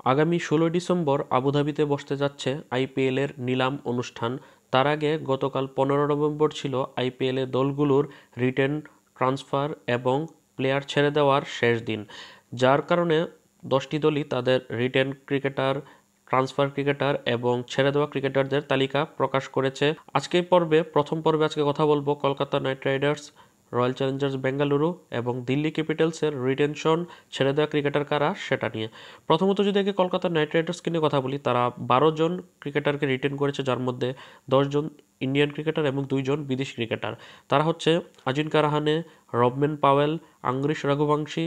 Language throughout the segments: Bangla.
আগামী ১৬ ডিসেম্বর আবুধাবিতে বসতে যাচ্ছে আইপিএলের নিলাম অনুষ্ঠান। তার আগে গতকাল ১৫ নভেম্বর ছিল আইপিএলে দলগুলোর রিটেন ট্রান্সফার এবং প্লেয়ার ছেড়ে দেওয়ার শেষ দিন, যার কারণে ১০টি দলই তাদের রিটেন ক্রিকেটার, ট্রান্সফার ক্রিকেটার এবং ছেড়ে দেওয়া ক্রিকেটারদের তালিকা প্রকাশ করেছে। প্রথম পর্বে আজকে কথা বলবো Kolkata Knight Riders, royal Challengers Bengaluru এবং দিল্লি ক্যাপিটালসের রিটেনশন, ছেড়ে দেওয়া ক্রিকেটার কারা সেটা নিয়ে। প্রথমত যদি আগে কলকাতা নাইট রাইডার্সকে নিয়ে কথা বলি, তারা ১২ জন ক্রিকেটারকে রিটেন করেছে, যার মধ্যে ১০ জন ইন্ডিয়ান ক্রিকেটার এবং ২ জন বিদেশি ক্রিকেটার। তারা হচ্ছে আজিঙ্কা রাহানে, রবম্যান পাওয়েল, আঙ্গরিশ রঘুবংশী,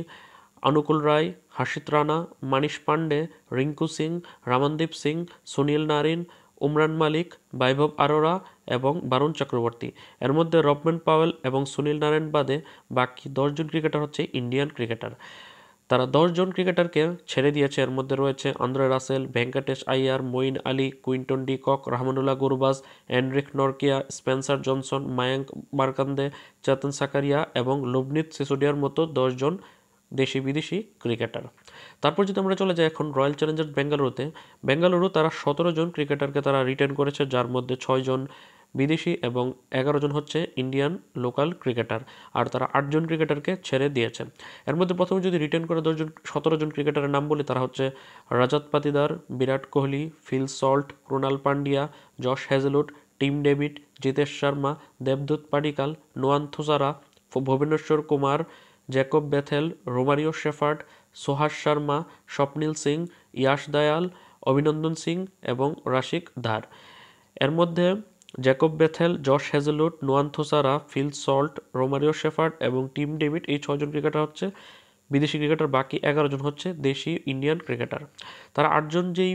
অনুকূল রায়, হার্ষিত রানা, মানিশ পান্ডে, রিঙ্কু সিং, রামনদীপ সিং, সুনীল নারিন, উমরান মালিক, বৈভব আরোরা এবং বারুণ চক্রবর্তী। এর মধ্যে রবম্যান পাওয়েল এবং সুনীল নারায়ণ বাদে বাকি ১০ জন ক্রিকেটার হচ্ছে ইন্ডিয়ান ক্রিকেটার। তারা ১০ জন ক্রিকেটারকে ছেড়ে দিয়েছে। এর মধ্যে রয়েছে Andre Russell, Venkatesh Iyer, Moeen Ali, Quinton de Kock, Rahmanullah Gurbaz, Anrich Nortje, Spencer Johnson, Mayank Markande, Chetan Sakariya এবং লবনীত সিসোডিয়ার মতো ১০ জন দেশি বিদেশি ক্রিকেটার। তারপর যদি আমরা চলে যাই এখন রয়্যাল চ্যালেঞ্জার্স বেঙ্গালুরু, তারা ১৭ জন ক্রিকেটারকে তারা রিটেন করেছে, যার মধ্যে ৬ জন বিদেশি এবং ১১ জন হচ্ছে ইন্ডিয়ান লোকাল ক্রিকেটার, আর তারা ৮ জন ক্রিকেটারকে ছেড়ে দিয়েছে। এর মধ্যে প্রথমে যদি রিটেন করে ১৭ জন ক্রিকেটারের নাম বলি, তারা হচ্ছে Rajat Patidar, Virat Kohli, Phil Salt, Krunal Pandya, Josh Hazlewood, Tim David, Jitesh Sharma, দেবদূত Padikkal, Nuwan Thushara, Bhuvneshwar Kumar, Jacob Bethell, Romario Shepherd, Suyash Sharma, Swapnil Singh, Yash Dayal, Abhinandan Singh এবং রাশিক ধার। এর মধ্যে Jacob Bethell, Josh Hazlewood, Nuwan Thushara, Phil Salt, Romario Shepherd এবং টিম ডেভিড, এই ৬ জন ক্রিকেটার হচ্ছে বিদেশি ক্রিকেটার, বাকি ১১ জন হচ্ছে দেশি ইন্ডিয়ান ক্রিকেটার। তারা ৮ জন যেই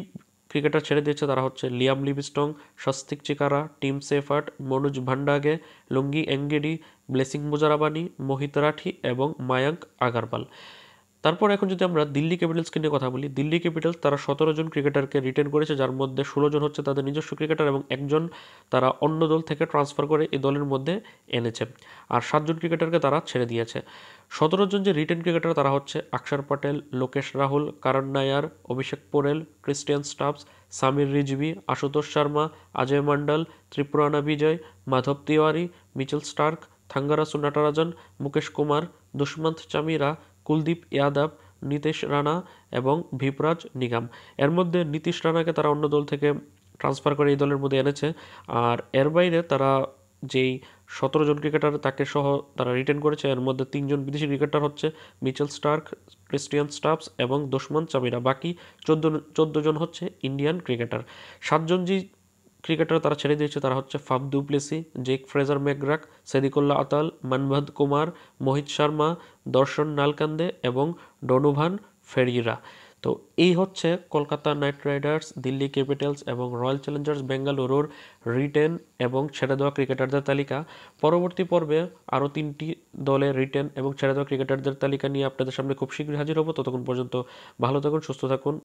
ক্রিকেটার ছেড়ে দিয়েছে তারা হচ্ছে Liam লিভিস্টং, Swastik চিকারা, team Seifert, Manoj ভান্ডাগে, লুঙ্গি এঙ্গেডি, ব্লেসিং মুজারাবানি, মোহিত রাঠি এবং মায়াঙ্ক আগারওয়াল। তারপর এখন যদি আমরা দিল্লি ক্যাপিটালসকে নিয়ে কথা বলি, দিল্লি ক্যাপিটালস তারা ১৭ জন ক্রিকেটারকে রিটেন করেছে, যার মধ্যে ১৬ জন হচ্ছে তাদের নিজস্ব ক্রিকেটার এবং ১ জন তারা অন্য দল থেকে ট্রান্সফার করে এই দলের মধ্যে এনেছে, আর ৭ জন ক্রিকেটারকে তারা ছেড়ে দিয়েছে। ১৭ জন যে রিটেন ক্রিকেটার তারা হচ্ছে অক্ষর পটেল, লোকেশ রাহুল, করণ নায়ার, অভিষেক পোরেল, ক্রিস্টিয়ান স্টাবস, সামির রিজভি, আশুতোষ শর্মা, অজয় মন্ডল, ত্রিপুরানা বিজয়, মাধব তিওয়ারি, মিচেল স্টার্ক, থাঙ্গারাসু নটরাজন, মুকেশ কুমার, দুষ্মন্ত চামিরা, কুলদীপ যাদব, নীতিশ রানা এবং ভিপরাজ নিগম। এর মধ্যে নীতিশ রানাকে তারা অন্য দল থেকে ট্রান্সফার করে এই দলের মধ্যে এনেছে, আর এর বাইরে তারা যেই ১৭ জন ক্রিকেটার তাকে সহ তারা রিটেন করেছে, এর মধ্যে ৩ জন বিদেশি ক্রিকেটার হচ্ছে মিচেল স্টার্ক, ক্রিস্টিয়ান স্টাবস এবং দুষ্মন্ত চামিরা, বাকি ১৪ জন হচ্ছে ইন্ডিয়ান ক্রিকেটার। ৭ জন যে ক্রিকেটার তারা ছেড়ে দিয়েছে তারা হচ্ছে Faf du Plessis, Jake Fraser McGurk, Sediqullah Atal, Manvanth Kumar, Mohit Sharma, Darshan Nalkande এবং ডোনোভান ফেরিরা। তো এই হচ্ছে Kolkata Knight Riders, Delhi Capitals এবং রয়্যাল চ্যালেঞ্জার্স বেঙ্গালুরুর রিটেন এবং ছেড়ে দেওয়া ক্রিকেটারদের তালিকা। পরবর্তী পর্বে আরও ৩টি দলের রিটেন এবং ছেড়ে দেওয়া ক্রিকেটারদের তালিকা নিয়ে আপনাদের সামনে খুব শীঘ্রই হাজির হব। ততক্ষণ পর্যন্ত ভালো থাকুন, সুস্থ থাকুন।